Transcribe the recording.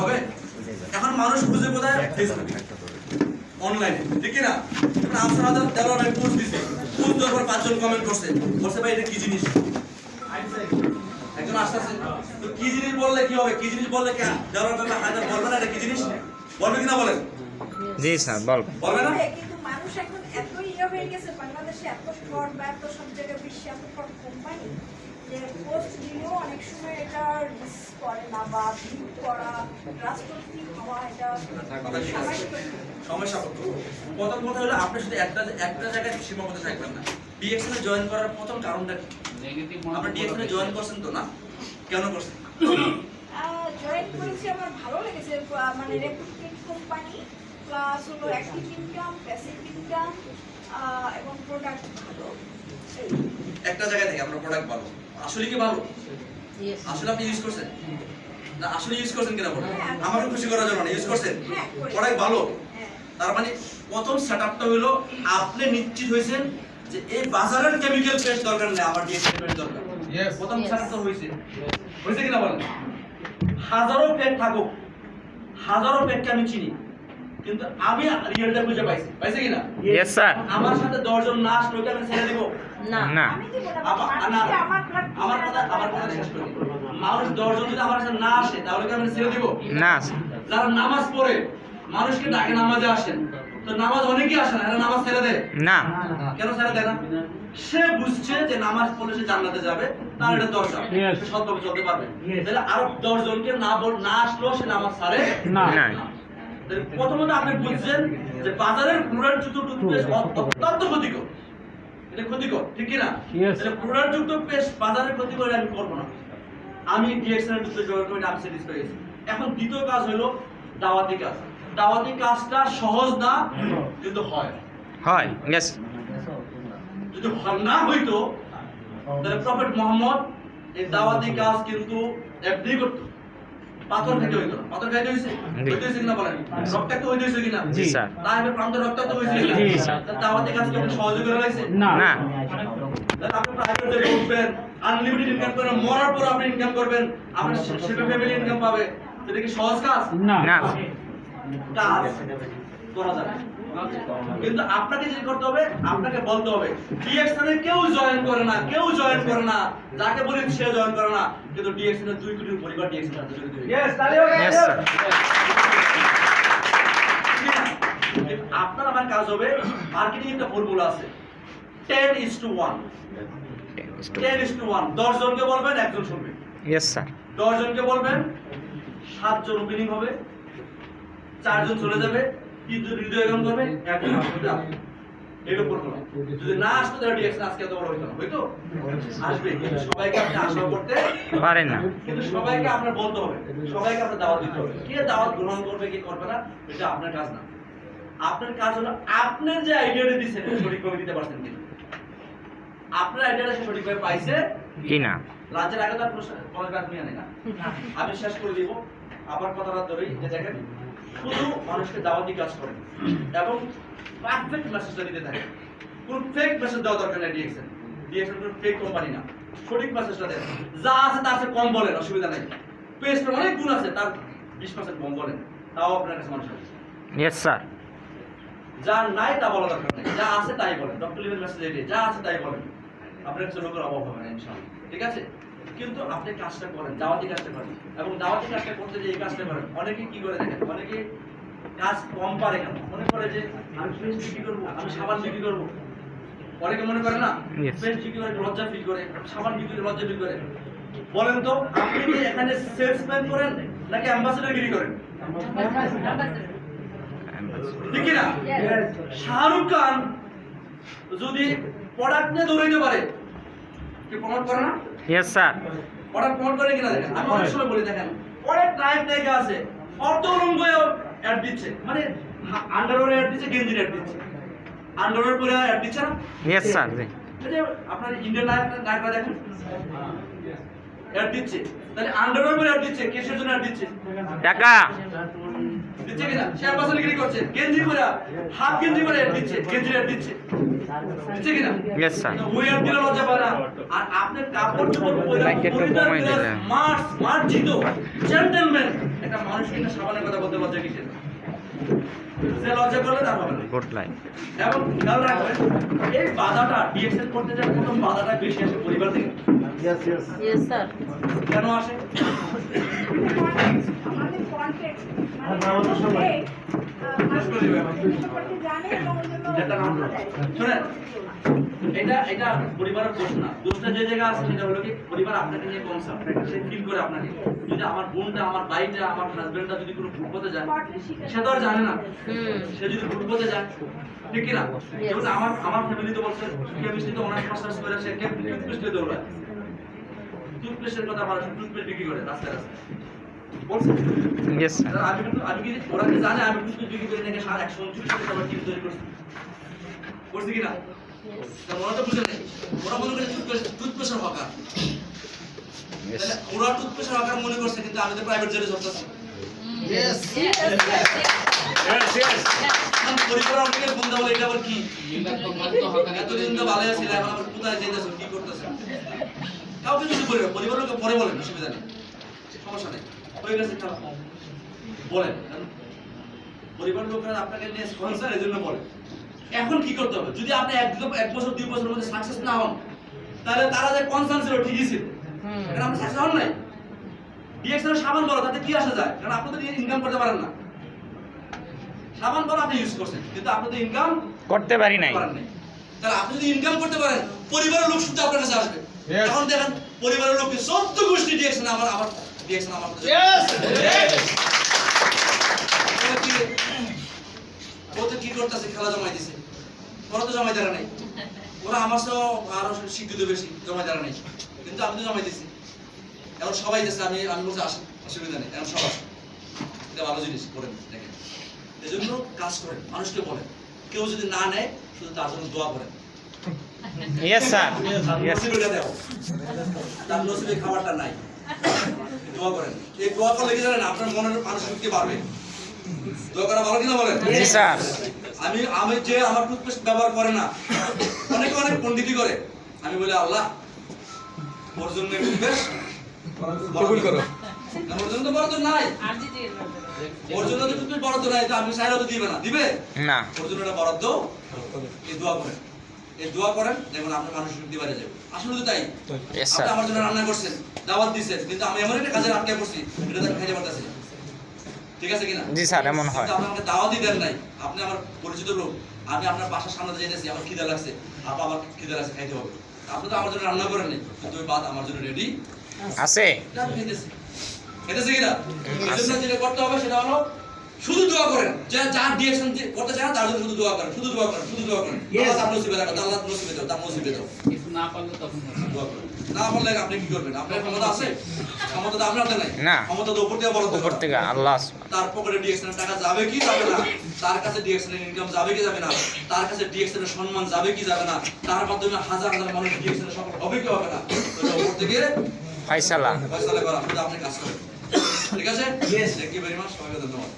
হবে? এখন মানুষ খুঁজে কোথায়? ফেসবুকে, অনলাইনে, ঠিক না? আপনারা দেওয়ার আমি পোস্ট দিছি, পোস্ট দেওয়ার পর 5 জন কমেন্ট করছে, বলছে ভাই এটা কি জিনিস? একজন আসছে, তো কি জিনিস বললে কি হবে? কি জিনিস বললে কি দেওয়ার ব্যাপারে হায়দার বলবে না এটা কি জিনিস? বলবে কিনা বলেন? জি স্যার বলবে। বলবে না? কিন্তু মানুষ এখন এত ইয়ে হয়ে গেছে, বাংলাদেশে এত ফ্রড বা এত সব জায়গায় বিশ্বে এত ফ্রড কোম্পানি যে পোস্ট দিলেও অনেক সময় এটা রিস্ক করে না বা ভিউ করা রাষ্ট্রপতি হওয়া এটা সমস্যা করতো। প্রথম কথা হলো আপনি শুধু একটা জায়গায় সীমাবদ্ধ থাকবেন না। ডিএক্সএনে জয়েন করার প্রথম কারণটা কি? আপনি ডিএক্সএনে জয়েন করছেন তো না? কেন করছেন? জয়েন করেছি, আমার ভালো লেগেছে, মানে রেপুটেড কোম্পানি, প্লাস হলো অ্যাক্টিভ ইনকাম, প্যাসিভ ইনকাম এবং প্রোডাক্ট ভালো। একটা জায়গা থেকে আমরা প্রোডাক্ট ভালো, আসলে কি ভালো? আসলে আপনি ইউজ করছেন না? আসলে ইউজ করছেন কিনা বলেন? আমাকে খুশি করার জন্য ইউজ করছেন, প্রোডাক্ট ভালো। তার মানে প্রথম সেটআপটা হলো আপনি নিশ্চিত হয়েছেন যে এই বাজারের কেমিক্যাল পেস্ট দরকার নেই, আমার ডিএক্সএন পেস্ট দরকার। প্রথম সেটআপটা হয়েছে কিনা বলেন? হাজারো পেট থাকুক, হাজারো পেটকে আমি চিনি, কিন্তু আমি রিয়েলটা বুঝে পাইছি কিনা? Yes sir. আমার সাথে 10 জন না আসলে ওইটা আমি ছেড়ে দিব না। আমার কথা শেষ করি। মানুষ 10 জন যদি আমার সাথে না আসে তাহলে কি আমি ছেড়ে দিব? না। যারা নামাজ পড়ে মানুষকে ডাকে নামাজে আসেন, তো নামাজ অনেকেই আসে না, এরা নামাজ ছেড়ে দেয় না। কেন ছেড়ে দেয় না? সে বুঝছে যে নামাজ পড়লে সে জান্নাতে যাবে, তার এটা দরকার, সে সৎভাবে চলতে পারবে। তাহলে আরো 10 জনকে না আসলেও সে নামাজ ছাড়ে না। প্রথমত আপনি বুঝছেন যে বাজারের ফ্লোরাইড যুক্ত টুথপেস্ট অত্যন্ত ক্ষতিকর, এটা ক্ষতিকর, ঠিক কি না? তাহলে ফ্লোরাইড যুক্ত পেস্ট বাজারের ক্ষতিকর আমি করব না। আমি ডিএক্সএন এর টুথপেস্ট ব্যবহার করে আমি স্যাটিসফাই হয়েছি। এখন দ্বিতীয় কাজ হলো দাওয়াতি কাজ। দাওয়াতি কাজটা সহজ না, কিন্তু হয়। ইয়েস। যদি না হইতো তাহলে প্রফেট মুহাম্মদ এই দাওয়াতি কাজ কিন্তু এমনি করতো, পাথর খেতে হইতো না। পাথর খাইতে হইছে কিনা বলেন? রক্তাক্ত হইছে কিনা? জি স্যার। তাহলে প্রান্ত রক্তাক্ত হইছে কিনা? জি স্যার। দাওয়াতি কাজ কি আপনি সহজে করে লাইছে? না। তাহলে আপনি প্রাইভেটে উঠবেন, আনলিমিটেড ইনকাম করবেন, মরার পর আপনি ইনকাম করবেন, আপনার সেভে ফ্যামিলি ইনকাম পাবে, এটা কি সহজ কাজ? না। কাজ করা যাবে, কিন্তু আপনাকে যেটা করতে হবে, আপনাকে বলতে হবে ডিএক্সএনে কেউ জয়েন করে না, যাকে বলি সে জয়েন করে না, কিন্তু ডিএক্সএনে 2 কোটির পরিবার ডিএক্সএনে আছে। Yes sir. আপনার আমার কাজ হবে, মার্কেটিং একটা ফর্মুলা আছে 10:1। 10:1, 10 জনকে বলবেন, একজন শুনবে। Yes sir. 10 জনকে বলবেন, 7 জন ওপেনিং হবে, 4 জন চলে যাবে, 3 জন হৃদয় গম করবে, একজন আসবে। এর উপর কোনো যদি না আসতো তাহলে ডিএক্সএন আজকে এত বড় হইতো না, হয়তো আসবে, কিন্তু সবাইকে আপনি আশা করতে পারেন না। কিন্তু সবাইকে আপনার বলতে হবে, সবাইকে আপনার দাওয়াত দিতে হবে। কে দাওয়াত গ্রহণ করবে কি করবে না এটা আপনার কাজ না। আপনার কাজ হলো আপনার যে আইডিয়াটা দিয়েছেন সঠিকভাবে দিতে পারছেন কিনা, আপনার আইডিয়াটা সঠিকভাবে পাইছে কি না। লাঞ্চের আগে তো আপনার কোনো কাজ নিয়ে নেই না। আমি শেষ করে দিব আবার কথাটা ধরেই যে দেখেন, শুধু মানুষকে দাওয়াতি কাজ করেন এবং পারফেক্ট মেসেজটা দিতে থাকেন। কোন ফেক মেসেজ দেওয়া দরকার নেই। ডিএক্সএন কোনো ফেক কোম্পানি না, সঠিক মেসেজটা দেন। যা আছে তার চেয়ে কম বলেন, অসুবিধা নেই। পেস্টের অনেক গুণ আছে, তার 20% কম বলেন, তাও আপনার কাছে মানুষ আছে। Yes sir. যা নাই তা বলা দরকার নেই, যা আছে তাই বলেন। ডক্টর লিভের মেসেজ এটাই, যা আছে তাই বলেন, আপনার কাছে লোকের অভাব হবে না ইনশাআল্লাহ, ঠিক আছে? কিন্তু আপনি কাজটা করেন, দাওয়াতি কাজটা করেন, এবং দাওয়াতি কাজটা করতে যে এই কাজটা করেন, অনেকে কি করে দেখেন, অনেকে কাজ কম পারে কেন মনে করে যে আমি পেস্ট বিক্রি করবো, আমি সাবান বিক্রি করবো। অনেকে মনে করে না পেস্ট বিক্রি করে লজ্জা ফিল করে, সাবান বিক্রি করে লজ্জা ফিল করে। বলেন তো আপনি কি এখানে সেলসম্যান করেন নাকি অ্যাম্বাসেডরগিরি করেন? ঠিক না? শাহরুখ খান যদি প্রোডাক্ট নিয়ে দৌড়াইতে পারে, কি প্রমোট করে না? Yes sir. প্রোডাক্ট প্রমোট করে কিনা দেখেন। আমি অনেক সময় বলি দেখেন, অনেক নায়ক আছে অর্ধলঙ্গেও অ্যাড দিচ্ছে, মানে আন্ডারওয়্যার অ্যাড দিচ্ছে, গেঞ্জির অ্যাড দিচ্ছে, আন্ডারওয়্যার পরে অ্যাড দিচ্ছে না? Yes sir. এই যে আপনার ইন্ডিয়ান নায়করা দেখেন অ্যাড দিচ্ছে, তাহলে আন্ডারওয়্যার পরে অ্যাড দিচ্ছে, কিসের জন্য অ্যাড দিচ্ছে? টাকা। দিচ্ছে কিনা? সে পার্সোনালি করছে, গেঞ্জি পরে হাফ গেঞ্জি পরে দিচ্ছে, গেঞ্জি রেট দিচ্ছে, দিচ্ছে কিনা? Yes sir. ওয়ার দিলে লজ্জা পায় না। আর আপনার কাপড় চোপড় পরে লাইক একটু কমাই দিলে। মার্জিত জেন্টলম্যান একটা মানুষ কিনা সাবানের কথা বলতে লজ্জা কিসের? যে লজ্জা করলে তার হবে না। Good like. এবং খেয়াল রাখবেন এই বাধাটা ডিএক্সএল করতে যায় প্রথম বাধাটা বেশি আসে পরিবার থেকে। Yes, sir. কেন আসে? আমাদের কনটেক্সট শুনেন, এটা পরিবারের দোষ না। দোষটা যে জায়গায় আছে সেটা হলো কি পরিবার আপনাকে নিয়ে কনসার্ন, সে ফিল করে আপনাকে। যদি আমার বোনটা, আমার ভাইটা, আমার হাজবেন্ডটা যদি কোনো ভুল পথে যায়, সে তো আর জানে না। সে যদি ভুল পথে যায়, ঠিক কি না? যেমন আমার ফ্যামিলিতে বলছে কেমিস্ট্রিতে অনার্স মাস্টার্স করে সে টুথপেস্টে দৌড়ায়। টুথপেস্টের কথা বলা, টুথপেস্ট বিক্রি করে রাস্তায় রাস্তায় বলছে। Yes sir. আমি কি ওরা কি জানে আমি টুথপেস্ট বিক্রি করে নাকি 129 টাকা আমার টিম তৈরি করছি? করছি কিনা? ওরা তো বুঝে নেই। ওরা মনে করে টুথপেস্টের হকার। তাহলে ওরা টুথপেস্টের হকার মনে করছে, কিন্তু আমি তো প্রাইভেট জেলে জব করছি। পরিবার আমাকে ফোন দেওয়া এটা আবার কি? এতদিন তো ভালো ছিল, এখন আবার কোথায় যেতেছো, কি করতেছো? কাউকে কিছু বলবে, পরিবার লোকে পরে বলেন, অসুবিধা নেই, সমস্যা নেই, হয়ে গেছে খারাপ বলেন। পরিবার লোকেরা আপনাকে নিয়ে স্পন্সর এই জন্য বলে। এখন কি করতে হবে? যদি আপনি এক বছর 2 বছরের মধ্যে সাকসেস না হন, তাহলে তারা যে কনসার্ন ছিল ঠিকই ছিল, কারণ আপনি সাকসেস হন নাই। ডিএক্সএল সাবান বলো, তাতে কি আসা যায়? কারণ আপনি তো ইনকাম করতে পারেন না। সাবান বলো আপনি ইউজ করছেন, কিন্তু আপনি তো ইনকাম করতে পারি নাই। করেন নাই। তাহলে আপনি যদি ইনকাম করতে পারেন, পরিবারের লোক শুধু আপনার কাছে আসবে। এখন দেখেন পরিবারের লোক 14 গোষ্ঠী ডিএক্সএল আমার ডিএক্সএল আমার ওতে কি করতেছে? খেলা জমাই দিছে। ওরা তো জমাই দেওয়া নাই, ওরা আমার সহ আরো শিক্ষিত বেশি, জমাই দেওয়া নাই, কিন্তু আমি তো জমাই দিছি। এখন সবাই দিচ্ছে, আমি বলছি আসেন, অসুবিধা নেই, এখন সব আসে। এটা ভালো জিনিস করেন, দেখেন। এই জন্য কাজ করেন, মানুষকে বলেন, কেউ যদি না নেয় শুধু তার জন্য দোয়া করেন। Yes sir. ইয়েস। নসিবে দাও, তার নসিবে খাবারটা নাই, দোয়া করেন। এই দোয়া করলে কি জানেন, আপনার মনের মানুষ শক্তি বাড়বে। দোয়া করা ভালো কিনা বলেন? জি স্যার। আমি যে আমার টুথপেস্ট ব্যবহার করে না, অনেকে অনেক পণ্ডিতি করে, আমি বলি আল্লাহ ওর জন্য টুথপেস্ট কবুল করো। ওর জন্য তো বরাদ্দ নাই, ওর জন্য তো টুথপেস্ট বরাদ্দ নাই, তো আমি চাইলেও তো দিবে না, দিবে না। ওর জন্য একটা বরাদ্দ। এই দোয়া করেন, এই দোয়া করেন, দেখুন আপনার মানুষ শক্তি বাড়ে যাবে। আসলে তো তাই। ইয়েস আপনি স্যার। আমার জন্য রান্না করছেন, দাওয়াত দিচ্ছেন, কিন্তু আমি এমন একটা কাজে আটকে পড়ছি, এটা তো আমি খাইতে পারতেছি না। ঠিক আছে কিনা? জি স্যার, এমন হয়। কিন্তু আপনি আমাকে দাওয়াতই দেন নাই, আপনি আমার পরিচিত লোক, আমি আপনার বাসার সামনে যেতেছি, আমার খিদা লাগছে, আপা আমার খিদা লাগছে, খাইতে হবে। আপনি তো আমার জন্য রান্না করেন নাই, কিন্তু ওই ভাত আমার জন্য রেডি আছে। আমি খাইতেছি, খাইতেছি কিনা? এই জন্য যেটা করতে হবে সেটা হলো শুধু দোয়া করেন। যা ডিএকশন করতে চান তার জন্য শুধু দোয়া করেন, শুধু দোয়া করেন, শুধু দোয়া করেন। আল্লাহ তার নসিবে রাখো, আল্লাহ নসিবে দাও, তার নসিবে দাও। কিছু না পারলে তখন দোয়া করেন। না পারলে আপনি কি করবেন? আপনার ক্ষমতা আছে? ক্ষমতা তো আপনার হাতে নাই। না। ক্ষমতা তো উপর থেকে বরাদ্দ উপর করা। থেকে আল্লাহ। তার পকেটে ডিএক্সএল টাকা যাবে কি যাবে না, তার কাছে ডিএক্সএল ইনকাম যাবে কি যাবে না, তার কাছে ডিএক্সএল সম্মান যাবে কি যাবে না, তার মাধ্যমে হাজার হাজার মানুষ ডিএক্সএল সফল হবে কি হবে না, ওটা উপর থেকে ফয়সালা। ফয়সালা করা, শুধু আপনি কাজ করেন। ঠিক আছে? থ্যাংক ইউ ভেরি মাচ, সবাইকে ধন্যবাদ।